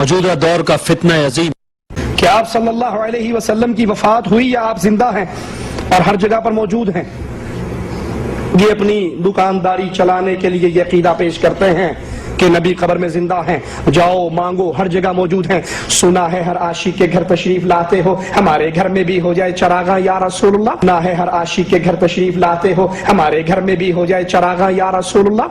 मौजूदा दौर का फितना अजीम। क्या आप सल्लल्लाहु अलैहि वसल्लम की वफात हुई या आप जिंदा हैं और हर जगह पर मौजूद हैं? ये अपनी दुकानदारी चलाने के लिए ये अकीदा पेश करते हैं कि नबी कब्र में जिंदा हैं, जाओ मांगो, हर जगह मौजूद हैं। सुना है हर आशिक के घर तशरीफ लाते हो, हमारे घर में भी हो जाए चरागा या रसूलुल्लाह। ना है हर आशिक के घर तशरीफ लाते हो, हमारे घर में भी हो जाए चरागा या रसूलुल्लाह।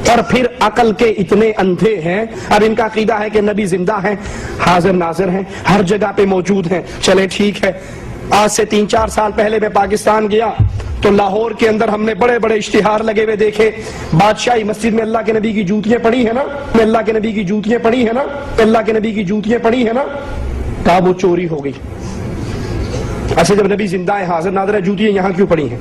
और फिर अकल के इतने अंधे हैं, अब इनका अकीदा है कि नबी जिंदा हैं, हाजिर नाजिर हैं, हर जगह पे मौजूद हैं। चले ठीक है, आज से 3-4 साल पहले मैं पाकिस्तान गया तो लाहौर के अंदर हमने बड़े बड़े इश्तिहार लगे हुए देखे। बादशाही मस्जिद में अल्लाह के नबी की जूतियां पड़ी है ना, अल्लाह के नबी की जूतियां पड़ी है ना, अल्लाह के नबी की जूतियां पड़ी है ना। कहा वो चोरी हो गई। अच्छा, जब नबी जिंदा है, हाजिर नाजिर है, जूतियां यहां क्यों पड़ी हैं?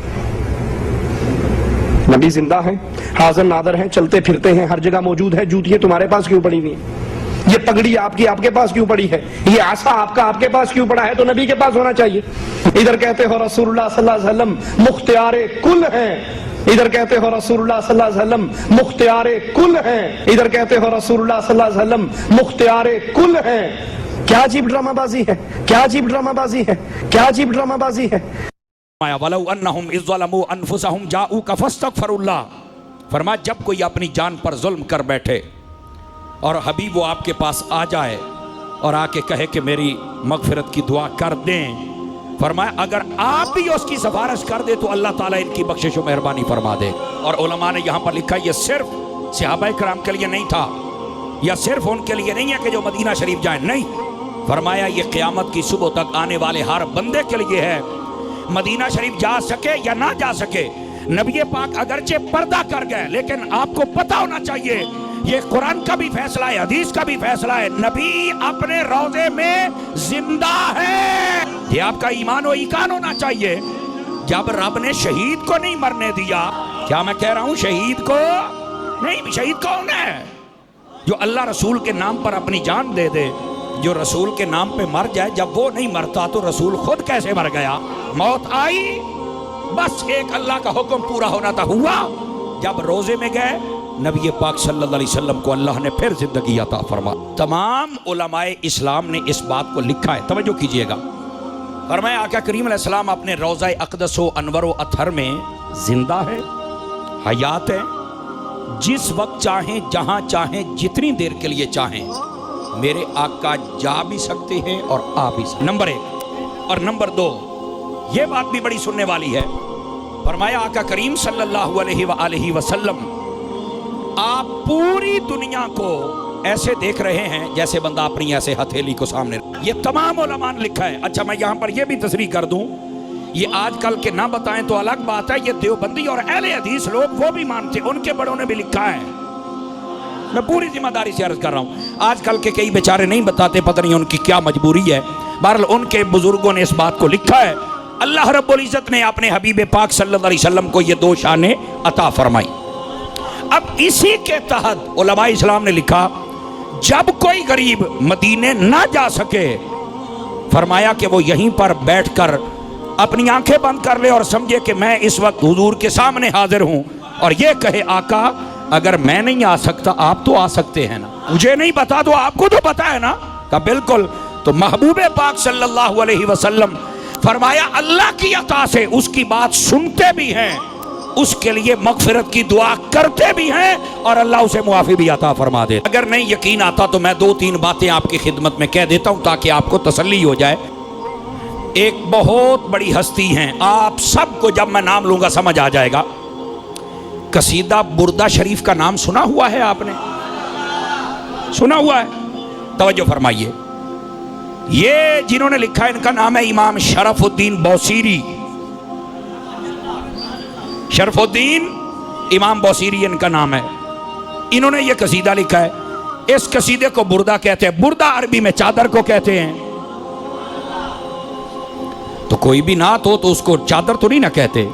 नबी जिंदा है, हाजिर नादर है, चलते फिरते हैं, हर जगह मौजूद है, जूतियां तुम्हारे पास क्यों पड़ी हुई हैं? ये पगड़ी आपकी आपके पास क्यों पड़ी है? ये आसा आपका आपके पास क्यों पड़ा है? तो नबी के पास होना चाहिए। इधर कहते हो रसूलुल्लाह सल्लल्लाहु अलैहि वसल्लम मुख्तियारे कुल हैं, इधर कहते हो रसूलुल्लाह सल्लल्लाहु अलैहि वसल्लम मुख्तियारे कुल हैं, इधर कहते हो रसूलुल्लाह सल्लल्लाहु अलैहि वसल्लम मुख्तियारे कुल हैं। क्या अजीब ड्रामाबाजी है, क्या अजीब ड्रामाबाजी है, क्या अजीब ड्रामाबाजी है। फरमाया जब कोई अपनी जान पर जुल्म कर बैठे और हबीब वो आपके पास आ जाए और आके कहे कि मेरी मगफिरत की दुआ कर दें, फरमाया अगर आप भी उसकी सिफारिश कर दे तो अल्लाह ताला इनकी बख्शिश और मेहरबानी फरमा दे। और उलमा ने यहाँ पर लिखा ये सिर्फ सहाबा किराम के लिए नहीं था, या सिर्फ उनके लिए नहीं है कि जो मदीना शरीफ जाए, नहीं, फरमाया ये क़यामत की सुबह तक आने वाले हर बंदे के लिए है। मदीना शरीफ जा सके या ना जा सके, नबी पाक अगरचे पर्दा कर गए, लेकिन आपको पता होना चाहिए ये कुरान का भी फैसला है, हदीस का भी फैसला है, नबी अपने रोजे में जिंदा है। ये आपका ईमान और ईकान होना चाहिए। जब रब ने शहीद को नहीं मरने दिया, क्या मैं कह रहा हूं शहीद को नहीं, शहीद कौन है? जो अल्लाह रसूल के नाम पर अपनी जान दे दे, जो रसूल के नाम पे मर जाए। जब वो नहीं मरता तो रसूल खुद कैसे मर गया? मौत आई, बस एक अल्लाह का हुक्म पूरा होना था, हुआ। जब रोजे में गए, नबी पाक सल्लल्लाहु अलैहि वसल्लम को अल्लाह ने फिर जिंदगी अता फरमा। तमाम उलमाए इस्लाम ने इस बात को लिखा है, तवज्जो कीजिएगा। फरमाया आका करीम अलैहिस्सलाम अपने रोज़ा अक़दस व अनवर व अतहर में जिंदा है, हयात है, जिस वक्त चाहें, जहां चाहें, जितनी देर के लिए चाहें मेरे आका जा भी सकते हैं और आ भी सकते। नंबर 1। और नंबर 2, ये बात भी बड़ी सुनने वाली है। फरमाया आका करीम सल्लल्लाहु अलैहि वसल्लम आप पूरी दुनिया को ऐसे देख रहे हैं जैसे बंदा अपनी ऐसे हथेली को सामने। ये तमाम उलमा ने लिखा है। अच्छा, मैं यहां पर यह भी तस्रीह कर दूं, ये आजकल के ना बताएं तो अलग बात है, ये देवबंदी और अहले हदीस लोग वो भी मानते, उनके बड़ों ने भी लिखा है। मैं पूरी जिम्मेदारी से अर्ज कर रहा हूं, आजकल के कई बेचारे नहीं बताते, पता नहीं उनकी क्या मजबूरी है। बहरहाल उनके बुजुर्गों ने इस बात को लिखा है। अल्लाह रब्बुल इज्जत ने अपने हबीब पाक सल्लल्लाहु अलैहि वसल्लम को ये 2 शानें अता फरमाई। अब इसी के तहत उलमाए इस्लाम ने लिखा जब कोई गरीब मदीने ना जा सके, फरमाया कि वो यहीं पर बैठकर अपनी आंखें बंद कर ले और समझे कि मैं इस वक्त हुजूर के सामने हाजिर हूं, और ये कहे आका अगर मैं नहीं आ सकता आप तो आ सकते हैं ना, मुझे नहीं पता तो आपको तो पता है ना। कहा बिल्कुल। तो महबूब पाक सल्लल्लाहु अलैहि वसल्लम फरमाया अल्लाह की अता से उसकी बात सुनते भी हैं, उसके लिए मगफिरत की दुआ करते भी हैं, और अल्लाह उसे मुआफी भी अता फरमा दे। अगर नहीं यकीन आता तो मैं 2-3 बातें आपकी खिदमत में कह देता हूं ताकि आपको तसल्ली हो जाए। एक बहुत बड़ी हस्ती हैं, आप सबको जब मैं नाम लूंगा समझ आ जाएगा। कसीदा बुर्दा शरीफ का नाम सुना हुआ है आपने? सुना हुआ है? तवज्जो फरमाइए। ये जिन्होंने लिखा है इनका नाम है इमाम शरफुद्दीन बौसीरी। शरफुद्दीन इमाम बौसीरी इनका नाम है। इन्होंने ये कसीदा लिखा है। इस कसीदे को बुर्दा कहते हैं। बुर्दा अरबी में चादर को कहते हैं। तो कोई भी नात हो तो उसको चादर तो नहीं ना कहते,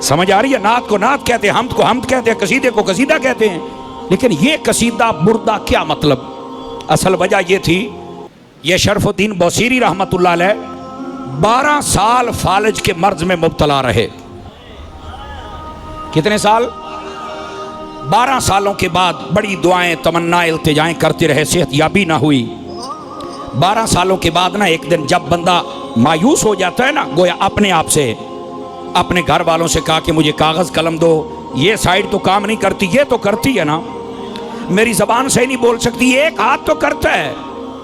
समझ आ रही है? नात को नात कहते हैं, हमद को हमद कहते हैं, कसीदे को कसीदा कहते हैं। लेकिन ये कसीदा बुर्दा क्या मतलब? असल वजह ये थी, ये शरफुद्दीन बौसीरी रहमतुल्लाह अलैह 12 साल फालज के मर्ज में मुब्तला रहे। कितने साल? 12 सालों के बाद बड़ी दुआएं तमन्ना इल्तिजाएं करते रहे, सेहत याबी ना हुई। 12 सालों के बाद ना एक दिन जब बंदा मायूस हो जाता है ना, गोया अपने आप से अपने घर वालों से कहा कि मुझे कागज़ कलम दो, ये साइड तो काम नहीं करती, ये तो करती है ना, मेरी ज़बान से नहीं बोल सकती, एक हाथ तो करता है,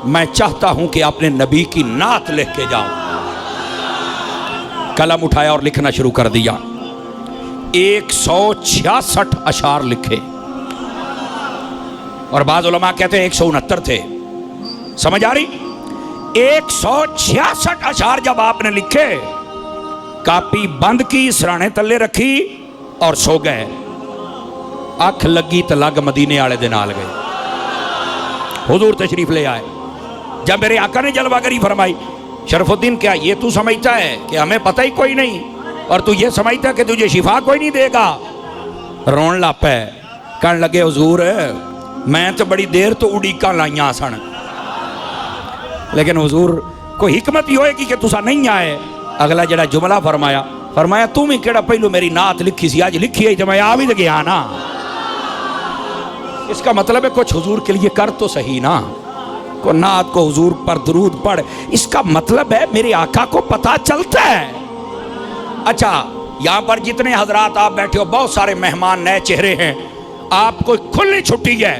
मैं चाहता हूं कि अपने नबी की नात लिख के जाऊं। कलम उठाया और लिखना शुरू कर दिया। 166 अशार लिखे, और बाज़ उलमा कहते हैं 169 थे। समझ आ रही? 166 अशार जब आपने लिखे, कापी बंद की, सराने तले रखी और सो गए। अख लगी तो लग मदीने वाले दिन नाल गए। हुजूर तशरीफ ले आए। जब मेरे आका ने जलवागरी फरमाई, शरफुद्दीन क्या ये तू समझता है कि हमें पता ही कोई नहीं, और तू ये समझता है कि तुझे शिफा कोई नहीं देगा? रोन लग पे, कहने लगे हुजूर मैं तो बड़ी देर तो उड़ीका लाइया सन, लेकिन हुजूर कोई हिकमत ही होएगी कि तुसा नहीं आए। अगला जड़ा जुमला फरमाया तू भी केड़ा पहलू मेरी नात लिखी सी, आज लिखी है तो मैं आ भी तो गया ना। इसका मतलब है कुछ हुजूर के लिए कर तो सही ना, को नात को हुजूर पर दरूद पढ़, इसका मतलब है मेरे आका को पता चलता है। अच्छा, यहां पर जितने हजरात आप बैठे हो, बहुत सारे मेहमान नए चेहरे हैं, आपको खुली छुट्टी है।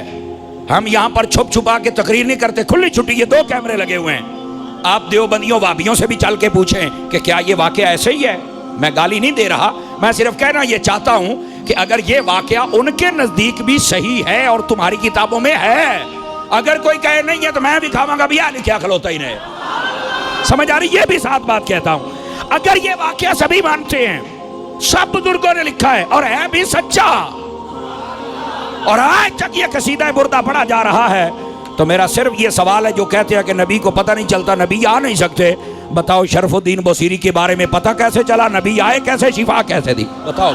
हम यहां पर छुप छुपा के तकरीर नहीं करते, खुली छुट्टी है, 2 कैमरे लगे हुए हैं। आप देवबंदियों वाबियों से भी चल के पूछें कि क्या ये वाकया ऐसे ही है। मैं गाली नहीं दे रहा, मैं सिर्फ कहना ये चाहता हूं कि अगर ये वाकया उनके नजदीक भी सही है और तुम्हारी किताबों में है, अगर कोई कहे नहीं है तो मैं भी खाऊंगा, भैया लिखा खलोता ही नहीं। समझ आ रही? ये भी साथ बात कहता हूं, अगर ये वाकया सभी मानते हैं, सब बुजुर्गों ने लिखा है और है भी सच्चा, और आज तक ये कसीदा बुर्दा पढ़ा जा रहा है, तो मेरा सिर्फ ये सवाल है, जो कहते हैं कि नबी को पता नहीं चलता, नबी आ नहीं सकते, बताओ शरफुद्दीन बुसीरी के बारे में पता कैसे चला? नबी आए कैसे? शिफा कैसे दी? बताओ।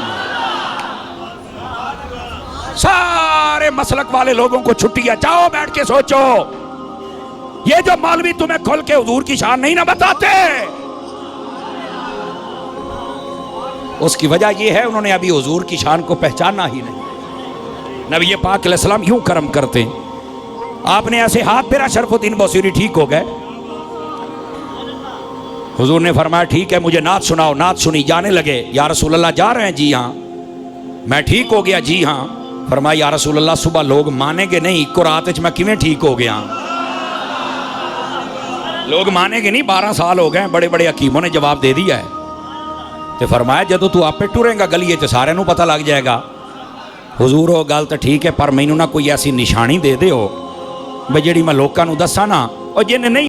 सारे मसलक वाले लोगों को छुट्टी है, जाओ बैठ के सोचो। ये जो मौलवी तुम्हें खोल के हुजूर की शान नहीं ना बताते, उसकी वजह यह है उन्होंने अभी हुजूर की शान को पहचाना ही नहीं। नबी पाक अलैहिस्सलाम यूं करम करते, आपने ऐसे हाथ फेरा, शरफुद्दीन बुसीरी ठीक हो गए। हुजूर ने फरमाया ठीक है, मुझे नात सुनाओ। नात सुनी, जाने लगे। या रसूल अल्लाह जा रहे हैं? जी हाँ। मैं ठीक हो गया? जी हाँ। फरमाया या रसूल अल्लाह सुबह लोग मानेंगे नहीं, इको रात च मैं किवें ठीक हो गया? लोग मानेंगे नहीं, 12 साल हो गए, बड़े बड़े हकीमों ने जवाब दे दिया है। तो फरमाया जदों तू आपे टुरेगा गलिए च सारे पता लग जाएगा। हुजूर वो गल तो ठीक है, पर मैनू ना कोई ऐसी निशानी दे दो भी जी मैं लोगों को दसा ना, और जिन्हें नहीं